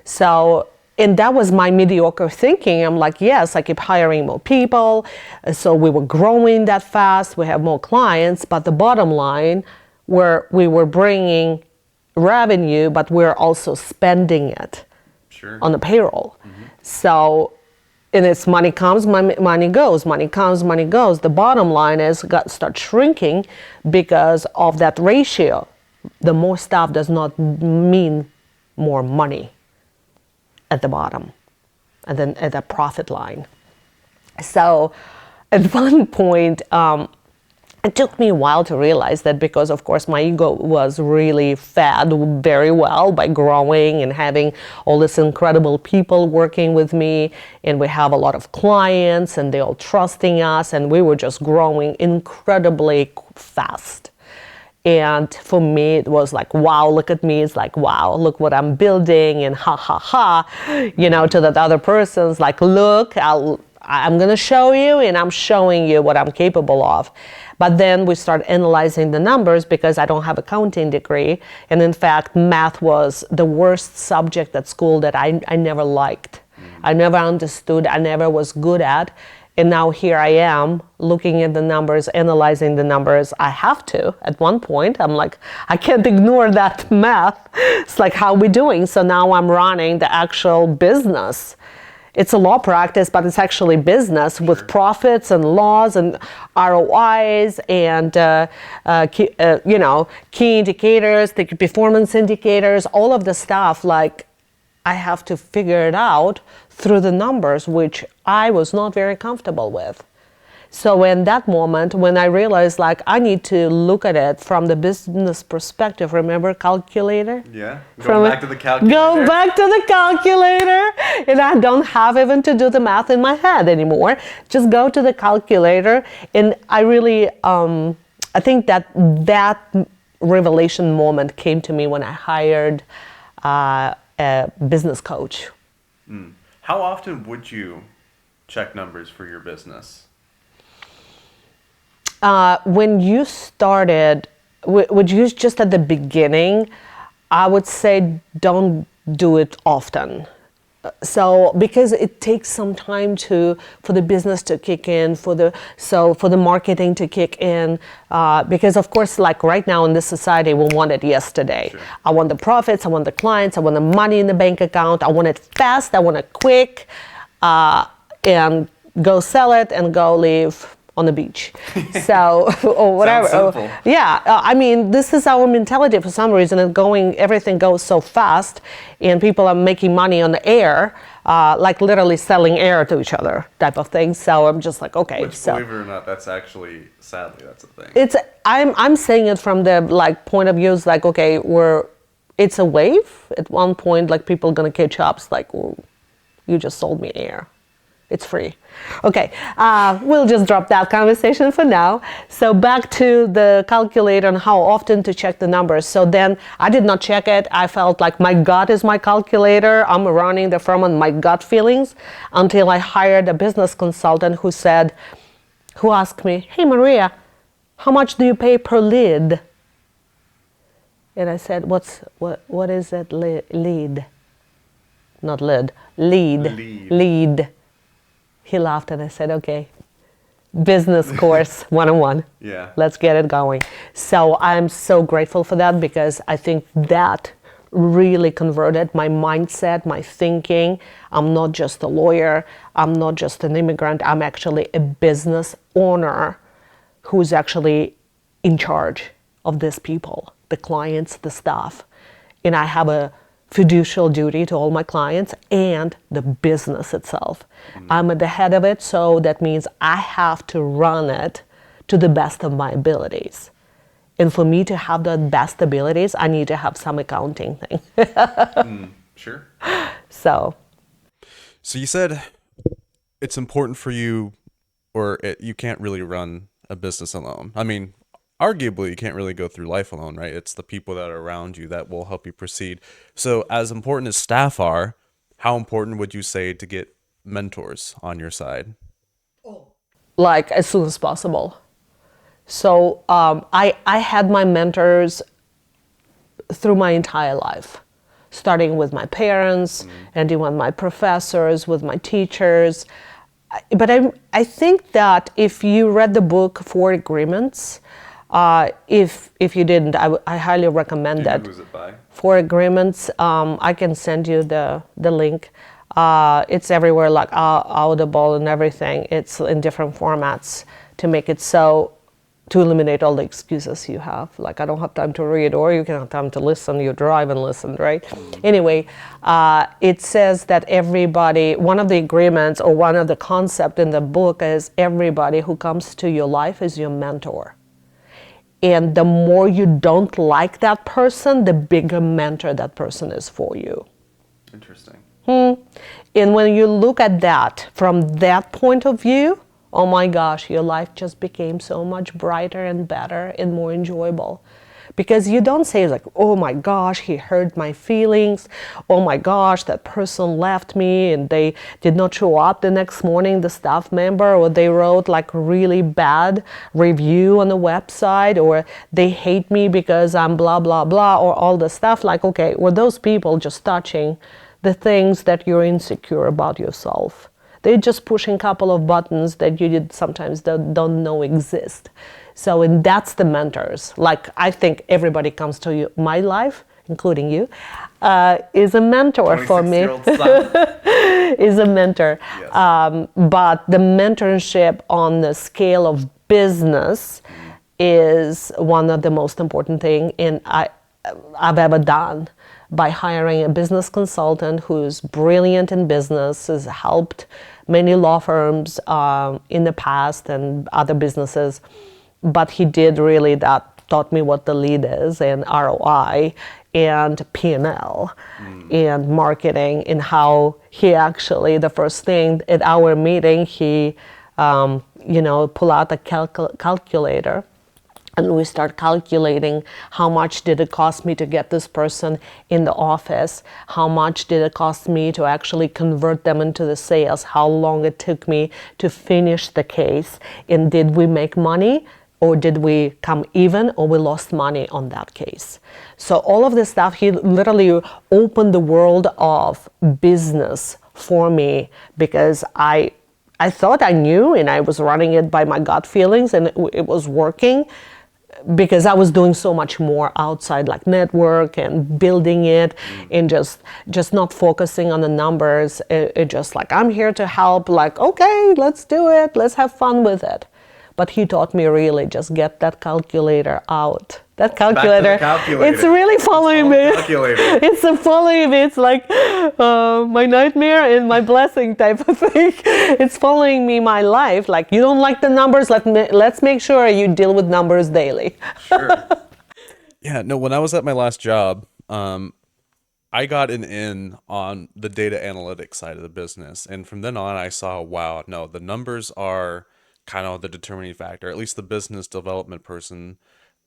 So, and that was my mediocre thinking. I'm like, yes, I keep hiring more people. So we were growing that fast. We have more clients. But the bottom line, where we were bringing revenue, but we're also spending it on the payroll. So, and it's money comes, money goes, money comes, money goes. The bottom line is start shrinking because of that ratio. The more staff does not mean more money at the bottom, and then at the profit line. So at one point, it took me a while to realize that, because of course my ego was really fed very well by growing and having all these incredible people working with me, and we have a lot of clients and they all trusting us, and we were just growing incredibly fast. And for me it was like, wow, look at me. It's like, wow, look what I'm building, and ha ha ha, to that other person's like, look, I'm going to show you, and I'm showing you what I'm capable of. But then we start analyzing the numbers, because I don't have an accounting degree. And in fact, math was the worst subject at school that I never liked. I never understood, I never was good at. And now here I am looking at the numbers, analyzing the numbers. I have to. At one point, I'm like, I can't ignore that math. It's like, how are we doing? So now I'm running the actual business. It's a law practice, but it's actually business with profits and laws and ROIs and key indicators, the performance indicators, all of the stuff. Like, I have to figure it out through the numbers, which I was not very comfortable with. So in that moment, when I realized I need to look at it from the business perspective, remember calculator? Yeah, go back to the calculator. Go back to the calculator. And I don't have even to do the math in my head anymore. Just go to the calculator. And I really, I think that revelation moment came to me when I hired a business coach. How often would you check numbers for your business? When you started, would you just at the beginning, I would say don't do it often. So because it takes some time for the business to kick in, for the marketing to kick in, because of course, like right now in this society, we want it yesterday. Sure. I want the profits, I want the clients, I want the money in the bank account, I want it fast, I want it quick, and go sell it and go live on the beach. So, or whatever. Sounds simple. Yeah, I mean, this is our mentality for some reason. Everything goes so fast, and people are making money on the air, like literally selling air to each other, type of thing. So I'm just like, okay. Which, so believe it or not, that's actually, sadly, that's a thing. it's I'm saying it from the like point of view is like, okay, it's a wave. At one point, like people gonna catch up. It's like, well, you just sold me air. It's free. Okay, we'll just drop that conversation for now. So back to the calculator and how often to check the numbers. So then I did not check it. I felt like my gut is my calculator. I'm running the firm on my gut feelings until I hired a business consultant who asked me, hey Maria, how much do you pay per lead? And I said, what is it, lead? Not lead, lead. He laughed and I said, okay, business course 101. Yeah. Let's get it going. So I'm so grateful for that because I think that really converted my mindset, my thinking. I'm not just a lawyer. I'm not just an immigrant. I'm actually a business owner who's actually in charge of these people, the clients, the staff. And I have a fiducial duty to all my clients and the business itself. I'm at the head of it, so that means I have to run it to the best of my abilities. And for me to have the best abilities, I need to have some accounting thing. Sure. So you said it's important for you, you can't really run a business alone. I mean, arguably, you can't really go through life alone, right? It's the people that are around you that will help you proceed. So as important as staff are, how important would you say to get mentors on your side? like as soon as possible. So I had my mentors through my entire life, starting with my parents, ending with my professors, with my teachers. But I think that if you read the book Four Agreements, if you didn't, I highly recommend that. Who's it by? Four Agreements. I can send you the link. It's everywhere, like Audible and everything. It's in different formats to make it so, to eliminate all the excuses you have. Like, I don't have time to read, or you can have time to listen, you drive and listen, right? Anyway, it says that everybody, one of the agreements or one of the concept in the book is everybody who comes to your life is your mentor. And the more you don't like that person, the bigger mentor that person is for you. Interesting. And when you look at that from that point of view, oh my gosh, your life just became so much brighter and better and more enjoyable. Because you don't say like, oh my gosh, he hurt my feelings. Oh my gosh, that person left me and they did not show up the next morning, the staff member, or they wrote like really bad review on the website, or they hate me because I'm blah, blah, blah, or all the stuff. Like, okay, were those people just touching the things that you're insecure about yourself? They're just pushing a couple of buttons that you sometimes don't know exist. So, and that's the mentors. Like, I think everybody comes to my life, including you, is a mentor for me. 26-year-old son. Is a mentor. Yes. But the mentorship on the scale of business is one of the most important thing I've ever done, by hiring a business consultant who's brilliant in business, has helped many law firms in the past and other businesses. But he did really taught me what the lead is, and ROI and P&L and marketing, and how he actually, the first thing at our meeting, he pull out a calculator. And we start calculating how much did it cost me to get this person in the office, how much did it cost me to actually convert them into the sales, how long it took me to finish the case, and did we make money? or did we come even, or we lost money on that case? So all of this stuff, he literally opened the world of business for me, because I thought I knew and I was running it by my gut feelings, and it was working, because I was doing so much more outside, like network and building it, and just not focusing on the numbers. It just like, I'm here to help, like, okay, let's do it, let's have fun with it. But he taught me, really just get that calculator out. That calculator, it's really following me. It's following me. It's like my nightmare and my blessing type of thing. It's following me my life. Like, you don't like the numbers, let's make sure you deal with numbers daily. Sure. Yeah, no, when I was at my last job, I got an in on the data analytics side of the business. And from then on, I saw, wow, no, the numbers are kind of the determining factor. At least the business development person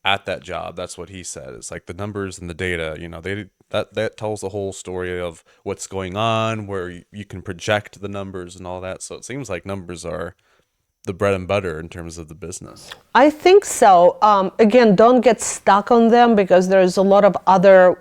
at that job, that's what he said. It's like the numbers and the data, that tells the whole story of what's going on, where you can project the numbers and all that. So it seems like numbers are the bread and butter in terms of the business. I think so. Again, don't get stuck on them, because there's a lot of other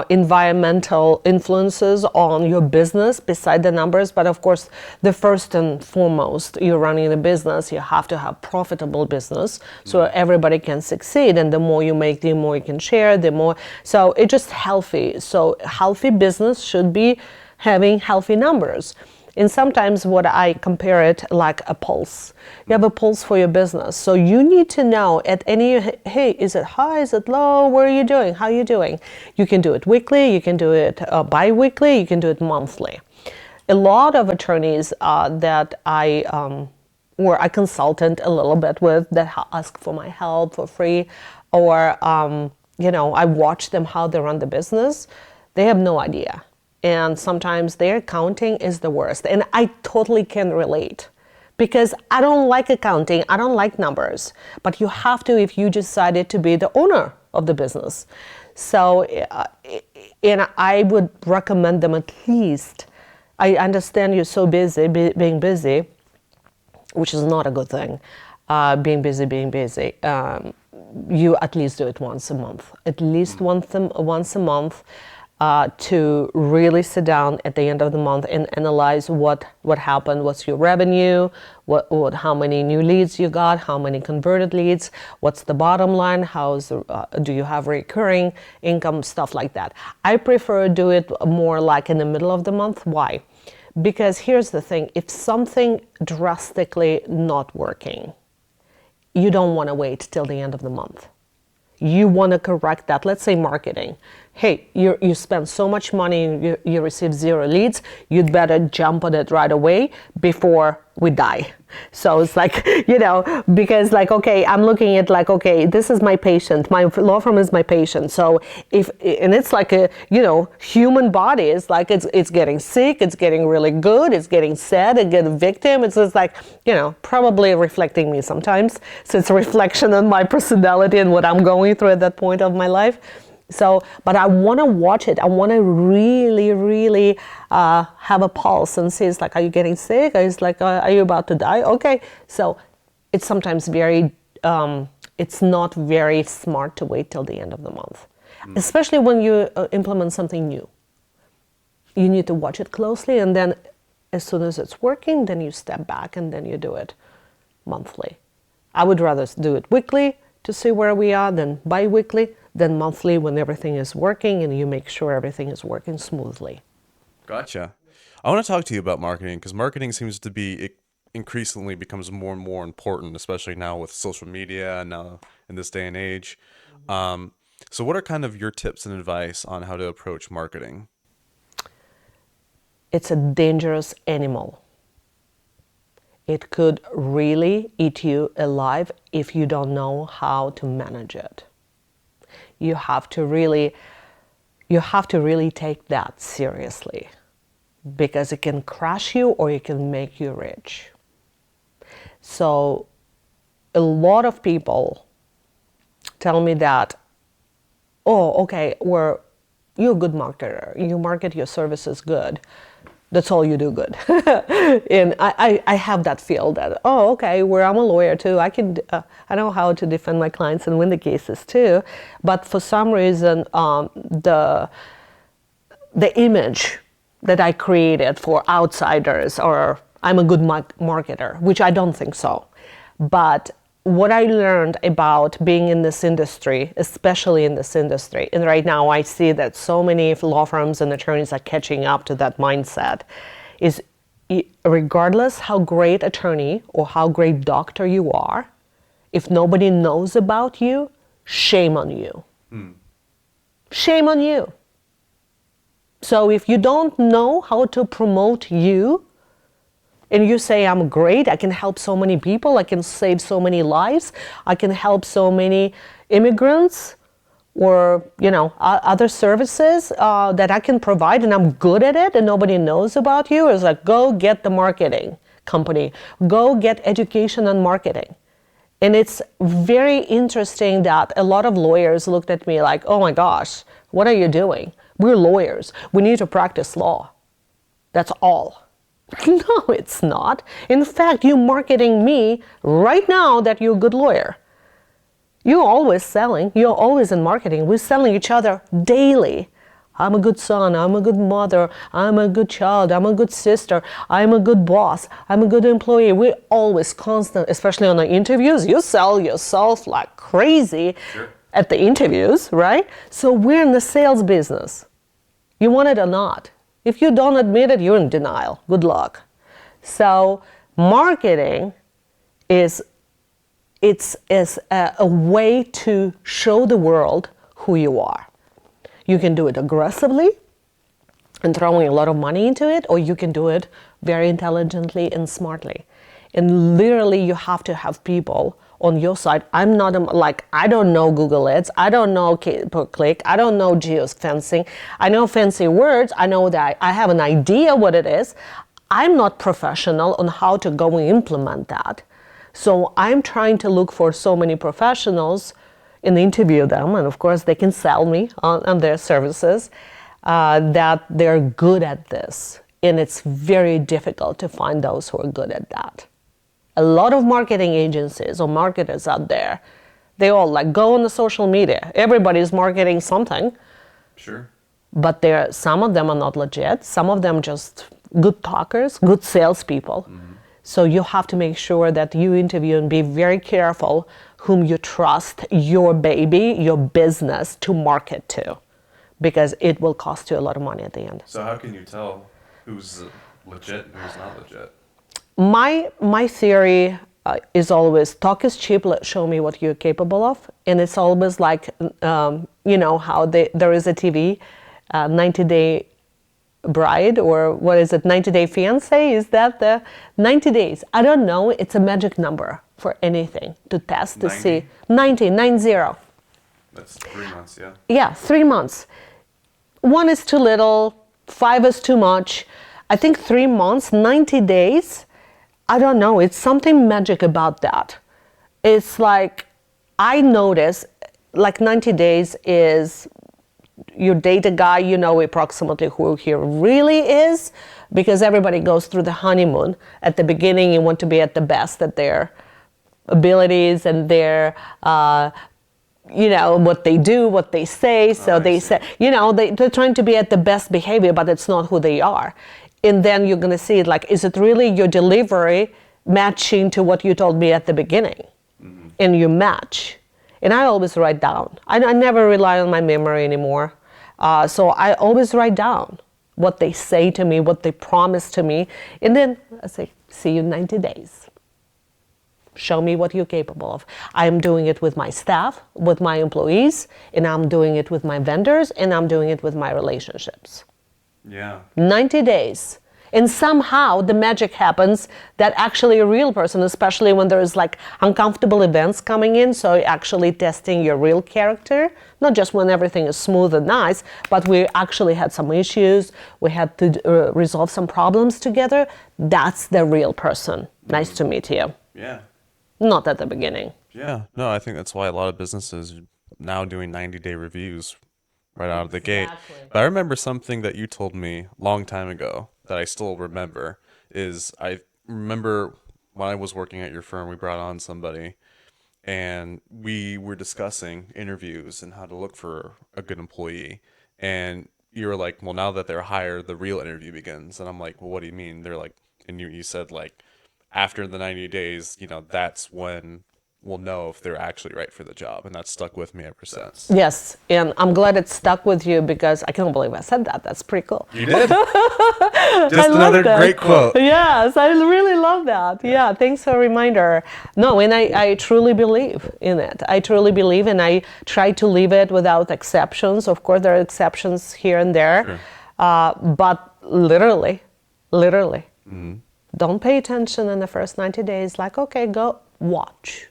environmental influences on your business beside the numbers. But of course, the first and foremost, you're running a business, you have to have profitable business so everybody can succeed. And the more you make, the more you can share, the more. So it's just healthy. So healthy business should be having healthy numbers. And sometimes what I compare it like a pulse. You have a pulse for your business. So you need to know at any, hey, is it high? Is it low? What are you doing? How are you doing? You can do it weekly. You can do it bi-weekly. You can do it monthly. A lot of attorneys that where I consultant a little bit with, that ask for my help for free, or, I watch them how they run the business. They have no idea. And sometimes their accounting is the worst. And I totally can relate, because I don't like accounting. I don't like numbers. But you have to if you decided to be the owner of the business. So, and I would recommend them at least. I understand you're so busy, being busy, which is not a good thing. Being busy. You at least do it once a month. At least once a month. To really sit down at the end of the month and analyze what happened, what's your revenue, how many new leads you got, how many converted leads, what's the bottom line, do you have recurring income, stuff like that. I prefer do it more like in the middle of the month. Why? Because here's the thing, if something drastically not working, you don't want to wait till the end of the month. You want to correct that. Let's say marketing. Hey, you spend so much money and you receive 0 leads. You'd better jump on it right away before we die. So it's like, because like, okay, I'm looking at like, okay, this is my patient. My law firm is my patient. So and it's like a, human body is like, it's getting sick, it's getting really good, it's getting sad, it gets a victim. It's just like, probably reflecting me sometimes. So it's a reflection on my personality and what I'm going through at that point of my life. So, but I want to watch it. I want to really, really have a pulse and see, it's like, are you getting sick? It's like, are you about to die? Okay. So it's sometimes it's not very smart to wait till the end of the month, especially when you implement something new. You need to watch it closely, and then as soon as it's working, then you step back and then you do it monthly. I would rather do it weekly to see where we are, than bi-weekly, then monthly when everything is working and you make sure everything is working smoothly. Gotcha. I want to talk to you about marketing, because marketing seems to be, it increasingly becomes more and more important, especially now with social media and now in this day and age. So what are kind of your tips and advice on how to approach marketing? It's a dangerous animal. It could really eat you alive if you don't know how to manage it. You have to really take that seriously, because it can crush you or it can make you rich. So a lot of people tell me that, oh, okay, you're a good marketer. You market your services good. That's all you do good. And I have that feel that, oh, okay, where I'm a lawyer too, I know how to defend my clients and win the cases too. But for some reason, the image that I created for outsiders, or I'm a good marketer, which I don't think so. But what I learned about being in this industry, especially in this industry, and right now I see that so many law firms and attorneys are catching up to that mindset, is regardless how great attorney or how great doctor you are, if nobody knows about you, shame on you. Shame on you. So if you don't know how to promote you, and you say, I'm great, I can help so many people, I can save so many lives, I can help so many immigrants, or other services that I can provide, and I'm good at it, and nobody knows about you, it's like, go get the marketing company, go get education on marketing. And it's very interesting that a lot of lawyers looked at me like, oh my gosh, what are you doing? We're lawyers. We need to practice law. That's all. No, it's not. In fact, you're marketing me right now that you're a good lawyer. You're always selling. You're always in marketing. We're selling each other daily. I'm a good son. I'm a good mother. I'm a good child. I'm a good sister. I'm a good boss. I'm a good employee. We're always constant, especially on the interviews. You sell yourself like crazy. Sure. At the interviews, right? So we're in the sales business. You want it or not. If you don't admit it, you're in denial. Good luck. So marketing is a way to show the world who you are. You can do it aggressively and throwing a lot of money into it, or you can do it very intelligently and smartly. And literally you have to have people on your side. I'm not I don't know Google Ads, I don't know pay-per-click, I don't know geofencing. I know fancy words, I know that I have an idea what it is. I'm not professional on how to go and implement that. So I'm trying to look for so many professionals and interview them, and of course they can sell me on their services, that they're good at this. And it's very difficult to find those who are good at that. A lot of marketing agencies or marketers out there, they all go on the social media. Everybody's marketing something. Sure. But some of them are not legit. Some of them just good talkers, good salespeople. Mm-hmm. So you have to make sure that you interview and be very careful whom you trust your baby, your business to market to, because it will cost you a lot of money at the end. So how can you tell who's legit and who's not legit? My theory is always talk is cheap. Show me what you're capable of, and it's always like how there is a TV, 90-day bride, or what is it, 90-day fiance? Is that the 90 days? I don't know. It's a magic number for anything to test 90? To see 90. That's 3 months, yeah. Yeah, 3 months. 1 is too little. 5 is too much. I think 3 months, 90 days. I don't know, it's something magic about that. It's like, I notice, 90 days is, you date a guy, you know approximately who he really is, because everybody goes through the honeymoon. At the beginning, you want to be at the best at their abilities and their, what they do, what they say. So they say, they're trying to be at the best behavior, but it's not who they are. And then you're going to see is it really your delivery matching to what you told me at the beginning? Mm-hmm. And you match. And I always write down. I never rely on my memory anymore. So I always write down what they say to me, what they promise to me. And then I say, see you in 90 days. Show me what you're capable of. I'm doing it with my staff, with my employees, and I'm doing it with my vendors, and I'm doing it with my relationships. Yeah. 90 days. And somehow the magic happens that actually a real person, especially when there's uncomfortable events coming in, so actually testing your real character, not just when everything is smooth and nice, but we actually had some issues, we had to resolve some problems together. That's the real person. Nice to meet you. Yeah. Not at the beginning. Yeah. No, I think that's why a lot of businesses are now doing 90-day reviews. right out of the gate. Exactly. But I remember something that you told me long time ago that I still remember is I remember when I was working at your firm, we brought on somebody and we were discussing interviews and how to look for a good employee. And you were like, well, now that they're hired, the real interview begins. And I'm like, well, what do you mean? They're like, and you said like, after the 90 days, that's when we'll know if they're actually right for the job. And that's stuck with me ever since. Yes, and I'm glad it stuck with you because I can't believe I said that. That's pretty cool. You did. I Just love another that. great quote. Yes, I really love that. Yeah, thanks for a reminder. No, and I truly believe in it. I truly believe, and I try to leave it without exceptions. Of course, there are exceptions here and there, Sure. but literally, don't pay attention in the first 90 days. Like, okay, go watch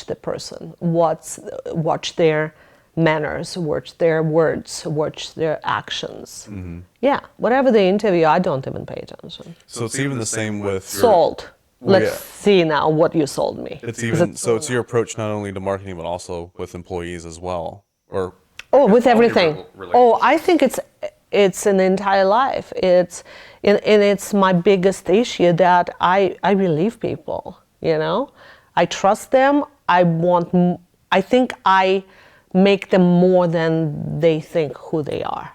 the person, watch their manners, watch their words, watch their actions. Yeah, whatever the interview, I don't even pay attention. So it's even the same with Sold. Well, Let's yeah. see now what you sold me. It's Is even it- so it's your approach not only to marketing but also with employees as well, or Oh, with all your everything. Oh, I think it's an entire life. And it's my biggest issue that I believe people. I trust them. I think I make them more than they think who they are,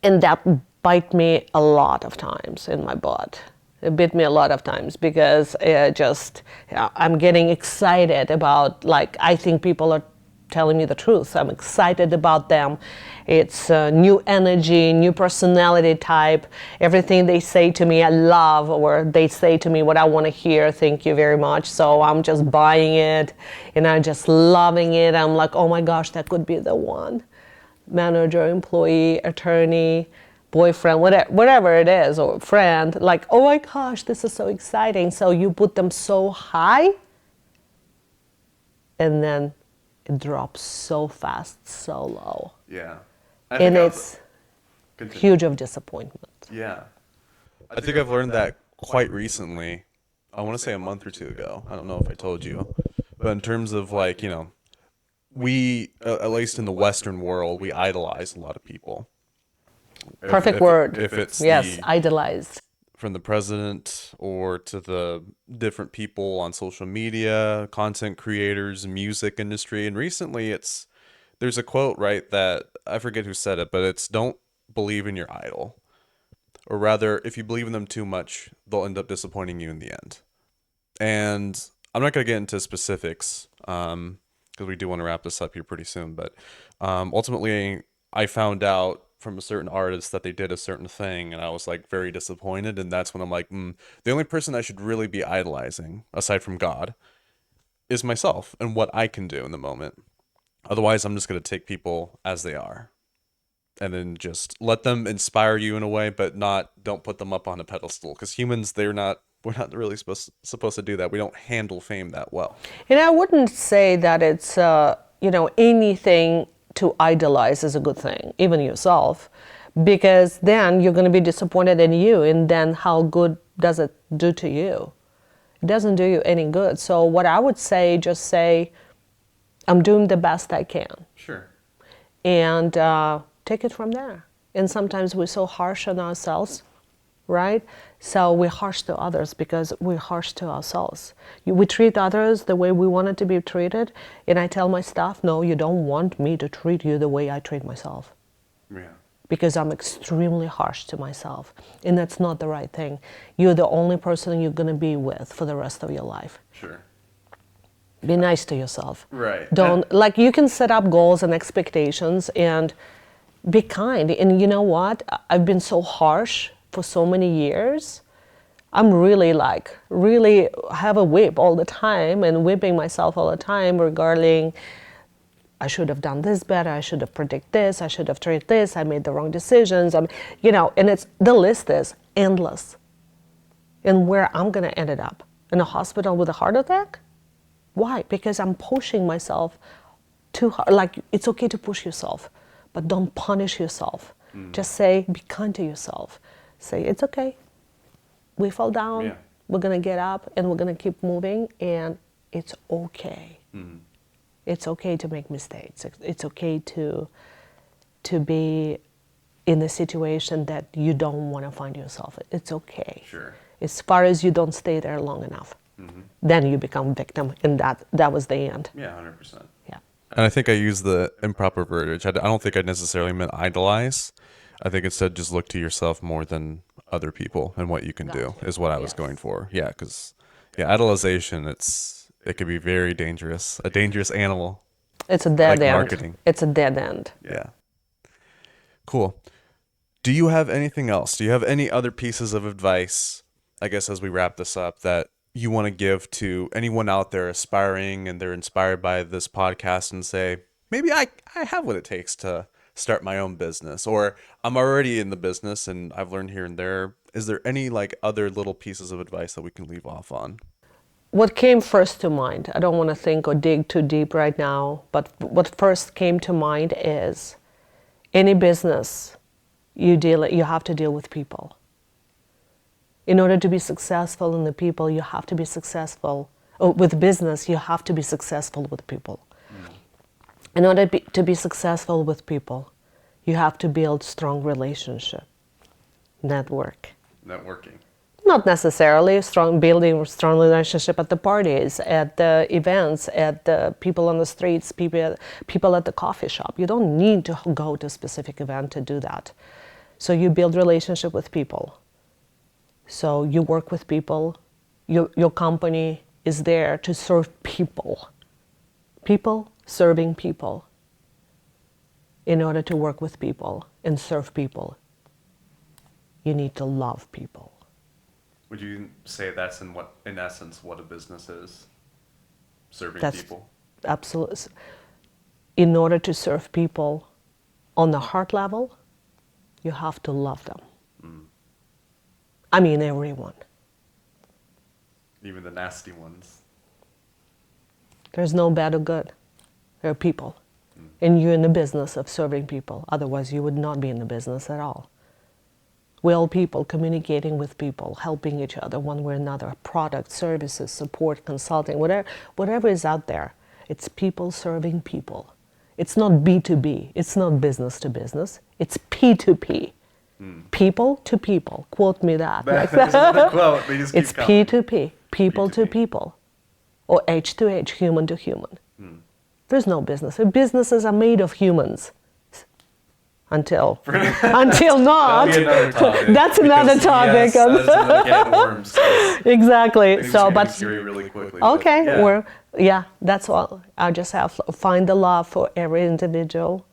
and that bite me a lot of times in my butt. It bit me a lot of times because I'm getting excited about, like, I think people are telling me the truth. I'm excited about them. It's new energy, new personality type. Everything they say to me, I love, or they say to me what I want to hear. Thank you very much. So I'm just buying it, and I'm just loving it. I'm like, oh my gosh, that could be the one. Manager, employee, attorney, boyfriend, whatever it is, or friend. Like, oh my gosh, this is so exciting. So you put them so high, and then it drops so fast, so low. yeah. And it's huge of disappointment. Yeah. I think I've learned that quite recently. I want to say a month or two ago. I don't know if I told you. But in terms of like, we, at least in the Western world, we idolize a lot of people. Perfect word. If it's Yes, idolized. from the president or to the different people on social media, content creators, music industry. And recently there's a quote, right, that I forget who said it, but it's don't believe in your idol. Or rather, if you believe in them too much, they'll end up disappointing you in the end. And I'm not going to get into specifics because we do want to wrap this up here pretty soon. But ultimately, I found out from a certain artist that they did a certain thing, and I was like very disappointed. And that's when I'm like, the only person I should really be idolizing, aside from God, is myself and what I can do in the moment. Otherwise, I'm just going to take people as they are. And then just let them inspire you in a way, but don't put them up on a pedestal. Because humans, we're not really supposed to do that. We don't handle fame that well. And I wouldn't say that it's, anything to idolize is a good thing, even yourself, because then you're going to be disappointed in you. And then how good does it do to you? It doesn't do you any good. So what I would say, just say, I'm doing the best I can. Sure. And take it from there. And sometimes we're so harsh on ourselves, right? So we're harsh to others because we're harsh to ourselves. We treat others the way we want it to be treated. And I tell my staff, no, you don't want me to treat you the way I treat myself. Yeah. Because I'm extremely harsh to myself. And that's not the right thing. You're the only person you're going to be with for the rest of your life. Sure. Be nice to yourself. Right. Don't, like, you can set up goals and expectations and be kind. And you know what? I've been so harsh for so many years. I'm really have a whip all the time and whipping myself all the time regarding, I should have done this better, I should have predicted this, I should have tried this, I made the wrong decisions. And the list is endless. And where I'm gonna end it up? In a hospital with a heart attack? Why? Because I'm pushing myself too hard. Like, it's okay to push yourself, but don't punish yourself. Just say, be kind to yourself. Say, it's okay. We fall down, we're gonna get up, and we're gonna keep moving, and it's okay. It's okay to make mistakes. It's okay to be in a situation that you don't want to find yourself. It's okay. Sure. As far as you don't stay there long enough, then you become victim, and that was the end. Yeah, 100%. Yeah. And I think I use the improper verbiage. I don't think I necessarily meant idolize. I think instead just look to yourself more than other people and what you can do Gotcha. is what I was Yes. going for. Yeah, because idolization, it could be very dangerous, a dangerous animal. It's a dead Like end. marketing. It's a dead end. Yeah. Cool. Do you have anything else? Do you have any other pieces of advice, I guess, as we wrap this up, that you want to give to anyone out there aspiring and they're inspired by this podcast and say, maybe I have what it takes to start my own business, or I'm already in the business and I've learned here and there. Is there any like other little pieces of advice that we can leave off on? What came first to mind, I don't want to think or dig too deep right now, but what first came to mind is any business you have to deal with people. In order to be successful in the people, you have to be successful with business. You have to be successful with people. In order to be successful with people, you have to build strong relationship, network. Networking. Not necessarily building a strong relationship at the parties, at the events, at the people on the streets, people at the coffee shop. You don't need to go to a specific event to do that. So you build relationship with people. So you work with people. Your company is there to serve people. People serving people. In order to work with people and serve people, you need to love people. Would you say that's in essence, what a business is? Serving That's people? absolutely. In order to serve people on the heart level, you have to love them. I mean, everyone. Even the nasty ones. There's no bad or good. There are people. And you're in the business of serving people. Otherwise, you would not be in the business at all. We're all people communicating with people, helping each other one way or another. Products, services, support, consulting, whatever is out there. It's people serving people. It's not B2B. It's not business to business. It's P2P. People to people. Quote me that. There's another quote. They just keep It's coming. P2P. People to P2P. people. Or H to H, human to human. There's no business. Businesses are made of humans. Until not. That'll be another topic. That's another Because, topic. Yes, that is another can of worms. 'Cause Exactly. things So, are getting but scary really quickly. but okay, yeah. that's all. I just have to find the love for every individual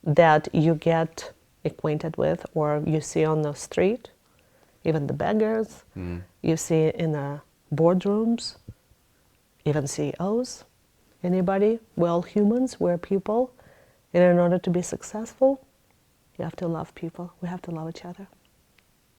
that you get acquainted with or you see on the street, even the beggars, you see in the boardrooms, even CEOs, anybody. We're all humans, we're people. And in order to be successful, you have to love people. We have to love each other.